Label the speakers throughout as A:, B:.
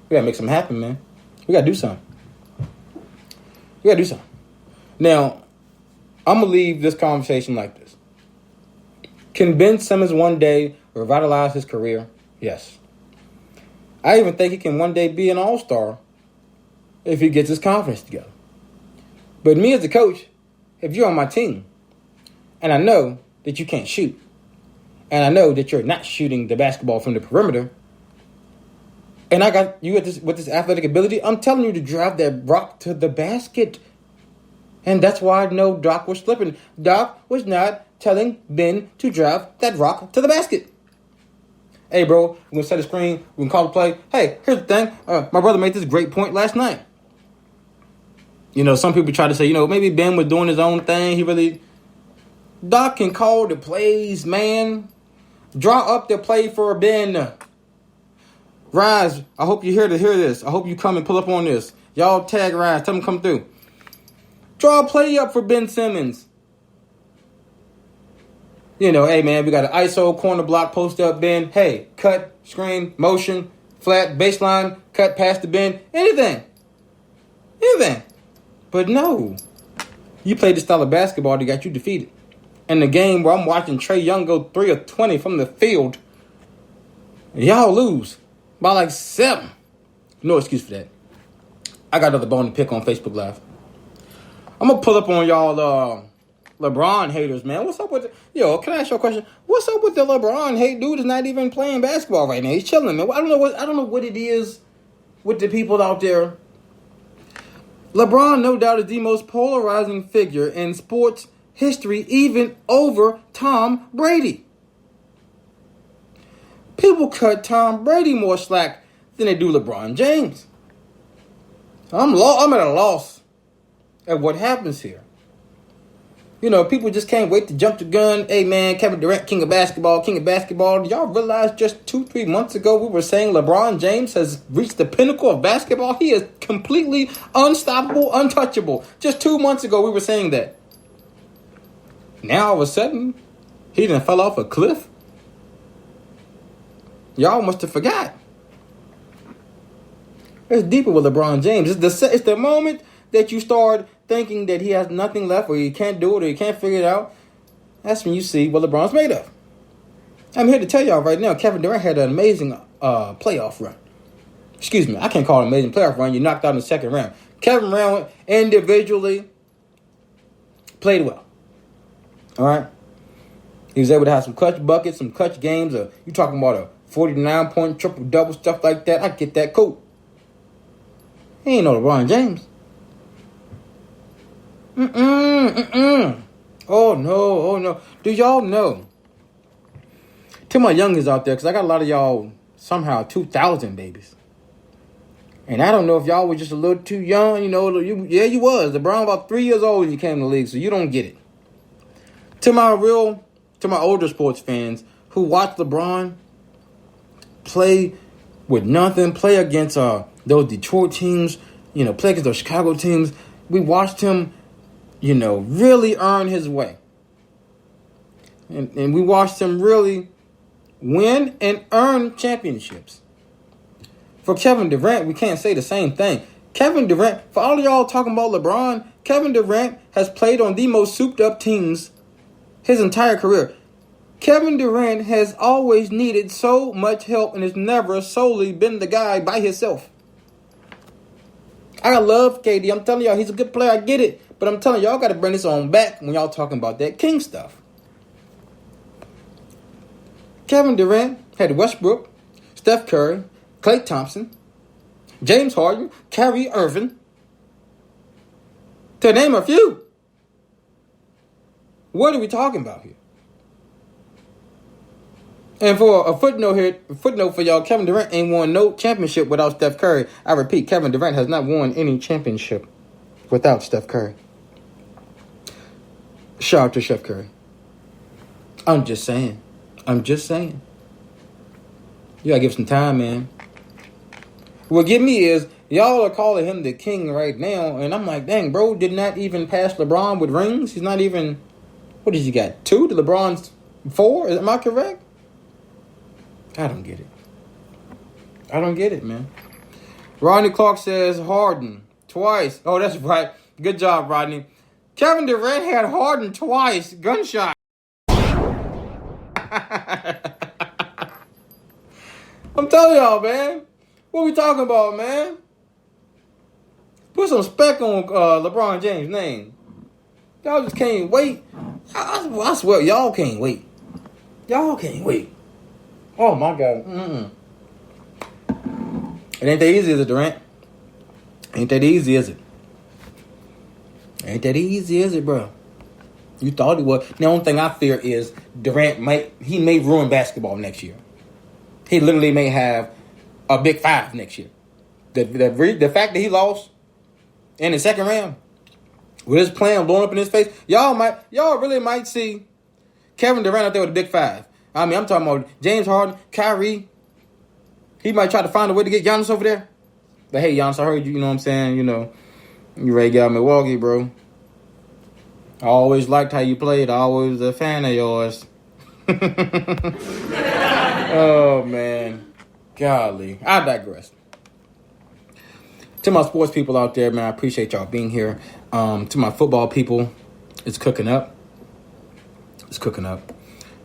A: We gotta make something happen, man. We gotta do something. We gotta do something. Now, I'm gonna leave this conversation like this. Can Ben Simmons one day revitalize his career? Yes. I even think he can one day be an all-star if he gets his confidence together. But me as a coach, if you're on my team, and I know that you can't shoot, and I know that you're not shooting the basketball from the perimeter, and I got you with this athletic ability, I'm telling you to drive that rock to the basket. And that's why I know Doc was slipping. Doc was not telling Ben to drive that rock to the basket. Hey, bro, we're going to set a screen. We can call the play. Hey, here's the thing. My brother made this great point last night. You know, some people try to say, you know, maybe Ben was doing his own thing. Doc can call the plays, man. Draw up the play for Ben. Rise, I hope you're here to hear this. I hope you come and pull up on this. Y'all tag Rise. Tell him to come through. Draw a play up for Ben Simmons. You know, hey, man, we got an ISO, corner block, post up, Ben. Hey, cut, screen, motion, flat, baseline, cut past the Ben. Anything. But no. You played the style of basketball that got you defeated. In the game where I'm watching Trae Young go 3 of 20 from the field, y'all lose by like 7. No excuse for that. I got another bone to pick on Facebook Live. I'm going to pull up on y'all LeBron haters, man. What's up with can I ask you a question? What's up with the LeBron hate? Dude is not even playing basketball right now. He's chilling, man. I don't know what it is with the people out there. LeBron, no doubt, is the most polarizing figure in sports history, even over Tom Brady. People cut Tom Brady more slack than they do LeBron James. I'm at a loss at what happens here. You know, people just can't wait to jump the gun. Hey, man, Kevin Durant, king of basketball. Do y'all realize just 2-3 months ago we were saying LeBron James has reached the pinnacle of basketball? He is completely unstoppable, untouchable. Just 2 months ago we were saying that. Now, all of a sudden, he done fell off a cliff. Y'all must have forgot. It's deeper with LeBron James. It's the moment that you start thinking that he has nothing left or he can't do it or he can't figure it out. That's when you see what LeBron's made of. I'm here to tell y'all right now, Kevin Durant had an amazing playoff run. Excuse me, I can't call it an amazing playoff run. You knocked out in the second round. Kevin Durant individually played well. All right? He was able to have some clutch buckets, some clutch games. You talking about a 49-point triple-double, stuff like that. I get that. Cool. He ain't no LeBron James. Oh, no. Do y'all know? To my youngins out there, because I got a lot of y'all somehow 2000 babies. And I don't know if y'all were just a little too young. You know, you was. LeBron about 3 years old when you came in the league, so you don't get it. To my older sports fans who watch LeBron play with nothing, play against those Detroit teams, play against those Chicago teams, we watched him, really earn his way. And we watched him really win and earn championships. For Kevin Durant, we can't say the same thing. Kevin Durant, for all of y'all talking about LeBron, Kevin Durant has played on the most souped-up teams his entire career. Kevin Durant has always needed so much help and has never solely been the guy by himself. I love KD. I'm telling y'all, he's a good player. I get it. But I'm telling y'all got to bring this on back when y'all talking about that king stuff. Kevin Durant had Westbrook, Steph Curry, Klay Thompson, James Harden, Kyrie Irving, to name a few. What are we talking about here? And for a footnote for y'all, Kevin Durant ain't won no championship without Steph Curry. I repeat, Kevin Durant has not won any championship without Steph Curry. Shout out to Steph Curry. I'm just saying. You gotta give some time, man. What get me is, y'all are calling him the king right now, and I'm like, dang, bro, did not even pass LeBron with rings. He's not even, what does he got, 2 to LeBron's 4? Am I correct? I don't get it, man. Rodney Clark says Harden twice. Oh, that's right. Good job, Rodney. Kevin Durant had Harden twice. Gunshot. I'm telling y'all, man. What we talking about, man? Put some respect on LeBron James' name. Y'all just can't wait. I swear, y'all can't wait. Y'all can't wait. Oh, my God. It ain't that easy, is it, Durant? Ain't that easy, is it? Ain't that easy, is it, bro? You thought it was. The only thing I fear is Durant may ruin basketball next year. He literally may have a big 5 next year. The fact that he lost in the second round with his plan blowing up in his face, y'all really might see Kevin Durant out there with a big 5. I mean, I'm talking about James Harden, Kyrie. He might try to find a way to get Giannis over there. But hey, Giannis, I heard you. You know what I'm saying? You know, you ready to get out of Milwaukee, bro. I always liked how you played. I always was a fan of yours. Oh, man. Golly. I digress. To my sports people out there, man, I appreciate y'all being here. To my football people, it's cooking up. It's cooking up.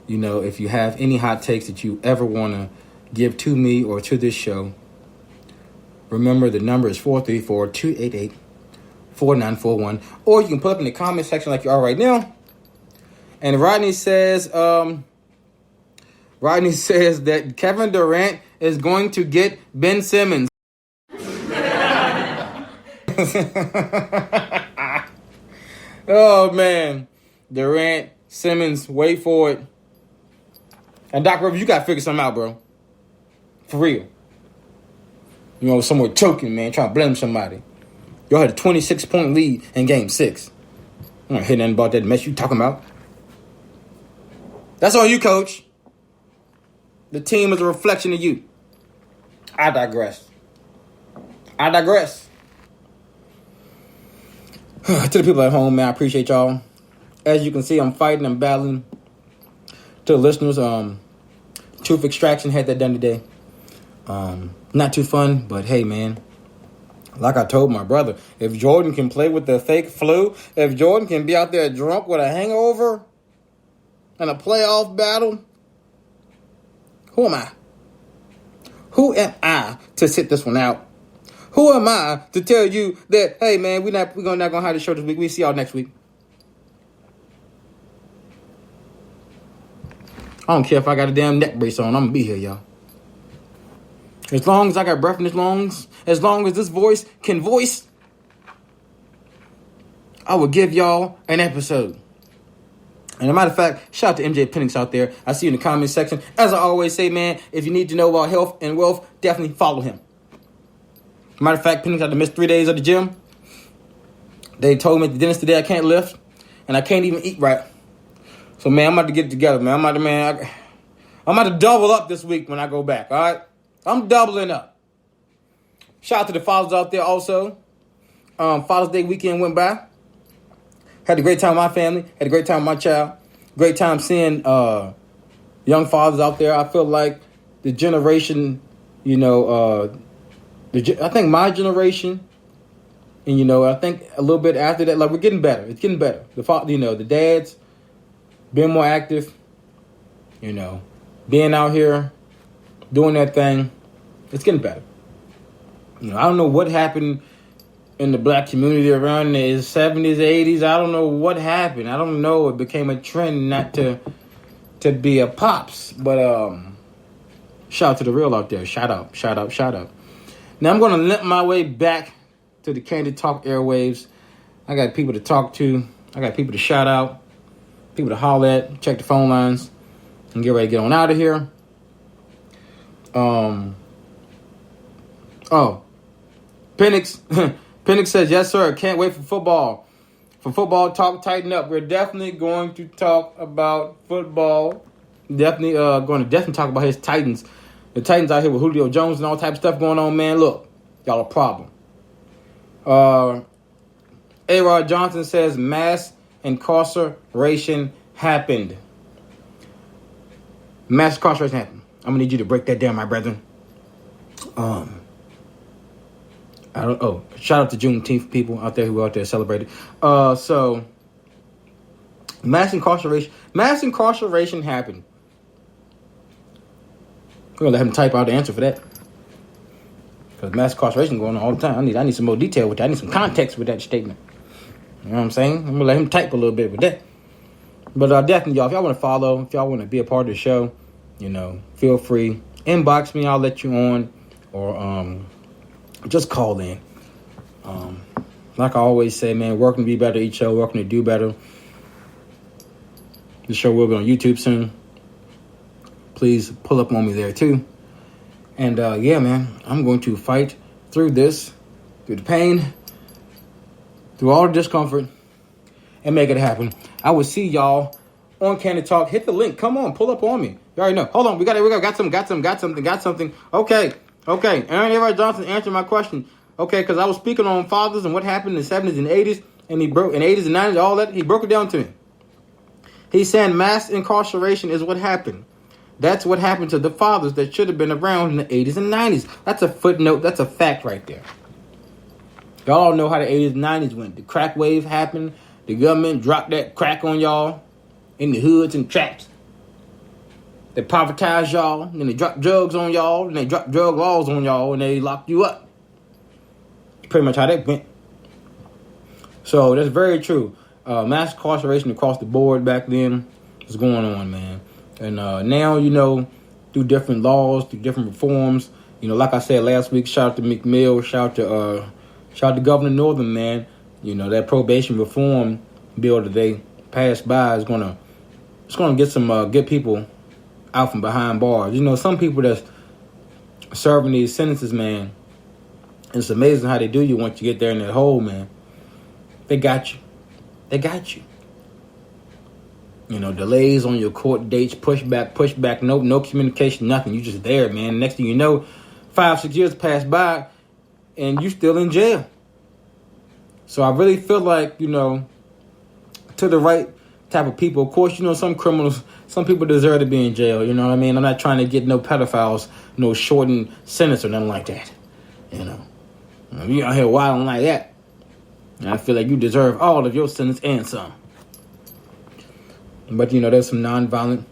A: You know, if you have any hot takes that you ever want to give to me or to this show, remember the number is 434-288-4941. Or you can put up in the comment section like you are right now. And Rodney says that Kevin Durant is going to get Ben Simmons. Oh, man. Durant, Simmons, wait for it. And Doc Rivers, you got to figure something out, bro. For real. You know, somewhere choking, man, trying to blame somebody. Y'all had a 26-point lead in Game 6. I don't hear nothing about that mess you talking about. That's all you, coach. The team is a reflection of you. I digress. To the people at home, man, I appreciate y'all. As you can see, I'm fighting and battling. To the listeners, tooth extraction, had that done today. Not too fun, but hey, man. Like I told my brother, if Jordan can play with the fake flu, if Jordan can be out there drunk with a hangover in a playoff battle, who am I? Who am I to sit this one out? Who am I to tell you that, hey, man, we're not gonna have the show this week. We'll see y'all next week. I don't care if I got a damn neck brace on. I'm gonna be here, y'all. As long as I got breath in his lungs, as long as this voice can voice, I will give y'all an episode. And as a matter of fact, shout out to MJ Penix out there. I see you in the comment section. As I always say, man, if you need to know about health and wealth, definitely follow him. As a matter of fact, Penix had to miss 3 days of the gym. They told me at the dentist today I can't lift, and I can't even eat right. So, man, I'm about to get it together, man. I'm about to double up this week when I go back, all right? I'm doubling up. Shout out to the fathers out there also. Father's Day weekend went by. Had a great time with my family. Had a great time with my child. Great time seeing young fathers out there. I feel like the generation, you know, I think my generation, and, you know, I think a little bit after that, like, we're getting better. It's getting better. The dads being more active, you know, being out here, doing that thing. It's getting better. You know, I don't know what happened in the black community around the 70s, 80s. I don't know what happened. I don't know. It became a trend not to be a pops. But shout out to the real out there. Shout out. Now I'm going to limp my way back to the Candid Talk airwaves. I got people to talk to. I got people to shout out. People to holler at. Check the phone lines. And get ready to get on out of here. Penix says, yes, sir. Can't wait for football. For football talk, tighten up. We're definitely going to talk about football. Definitely going to talk about his Titans. The Titans out here with Julio Jones and all type of stuff going on, man. Look, y'all a problem. A-Rod Johnson says mass incarceration happened. Mass incarceration happened. I'm going to need you to break that down, my brethren. I don't. Oh, shout out to Juneteenth people out there who are out there celebrating. So mass incarceration. Mass incarceration happened. We're gonna let him type out the answer for that. Because mass incarceration going on all the time. I need some more detail with that. I need some context with that statement. You know what I'm saying? I'm gonna let him type a little bit with that. But definitely, y'all, if y'all want to follow, if y'all want to be a part of the show, feel free. Inbox me, I'll let you on. Or just call in. Like I always say, man, working to be better each show, working to do better. The show will be on YouTube soon. Please pull up on me there too. And yeah, man, I'm going to fight through this, through the pain, through all the discomfort, and make it happen. I will see y'all on Candid Talk. Hit the link. Come on, pull up on me. You already know. Hold on, we got something. Okay. Aaron Everett Johnson answered my question. Okay, because I was speaking on fathers and what happened in the 70s and 80s, and he broke in 80s and 90s, all that. He broke it down to me. He's saying mass incarceration is what happened. That's what happened to the fathers that should have been around in the 80s and 90s. That's a footnote. That's a fact right there. Y'all know how the 80s and 90s went. The crack wave happened. The government dropped that crack on y'all in the hoods and traps. They privatized y'all, and they dropped drugs on y'all, and they dropped drug laws on y'all, and they locked you up. Pretty much how that went. So that's very true. Mass incarceration across the board back then was going on, man. And now, through different laws, through different reforms, like I said last week, shout out to McMill, shout out to Governor Northam, man. That probation reform bill that they passed by is gonna get some good people out from behind bars. Some people that's serving these sentences, man, it's amazing how they do you once you get there in that hole, man. They got you. Delays on your court dates, pushback, no communication, nothing. You just there, man. Next thing you know, 5-6 years pass by and you still in jail. So I really feel like, to the right type of people, of course, some criminals, some people deserve to be in jail, you know what I mean? I'm not trying to get no pedophiles, no shortened sentence or nothing like that, You out here wilding like that, and I feel like you deserve all of your sentence and some. But, there's some nonviolent,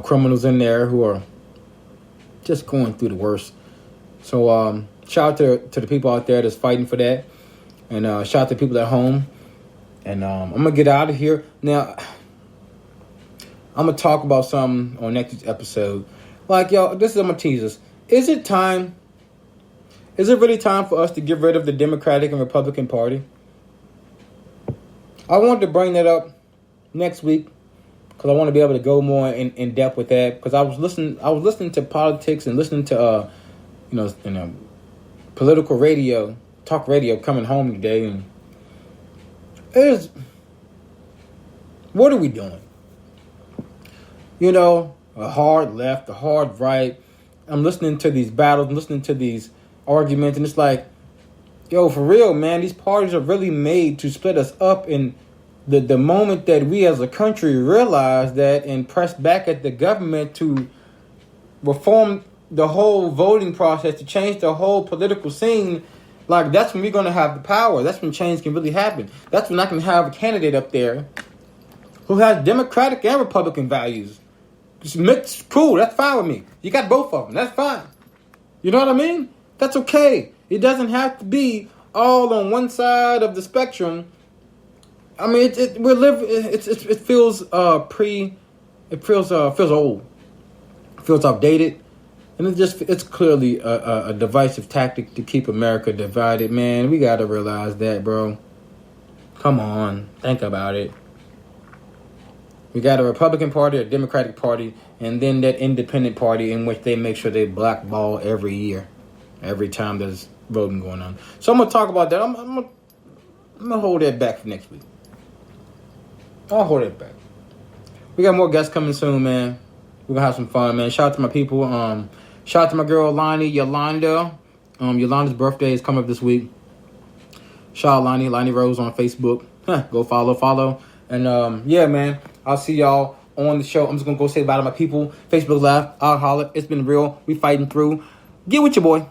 A: criminals in there who are just going through the worst. So shout out to the people out there that's fighting for that. And shout out to people at home. And I'm going to get out of here. Now, I'm going to talk about something on next week's episode. Like, y'all, I'm going to tease us. Is it really time for us to get rid of the Democratic and Republican Party? I wanted to bring that up next week because I want to be able to go more in depth with that. Because I was listening to politics and listening to political radio, talk radio, coming home today, and what are we doing? A hard left, a hard right. I'm listening to these battles, I'm listening to these arguments, and it's like, yo, for real, man, these parties are really made to split us up. And the moment that we as a country realize that and press back at the government to reform the whole voting process, to change the whole political scene, like, that's when we're going to have the power. That's when change can really happen. That's when I can have a candidate up there who has Democratic and Republican values. Just mix, cool, that's fine with me. You got both of them, that's fine. You know what I mean? That's okay. It doesn't have to be all on one side of the spectrum. I mean, it feels feels old. It feels outdated. And it's clearly a divisive tactic to keep America divided, man. We got to realize that, bro. Come on, think about it. We got a Republican Party, a Democratic Party, and then that independent party in which they make sure they blackball every year, every time there's voting going on. So I'm going to talk about that. I'm going to hold that back for next week. I'll hold it back. We got more guests coming soon, man. We're going to have some fun, man. Shout out to my people. Shout out to my girl, Yolanda. Yolanda's birthday is coming up this week. Shout out Lonnie Rose on Facebook. Go follow. And yeah, man, I'll see y'all on the show. I'm just going to go say bye to my people. Facebook Live, I'll holler. It's been real. We fighting through. Get with your boy.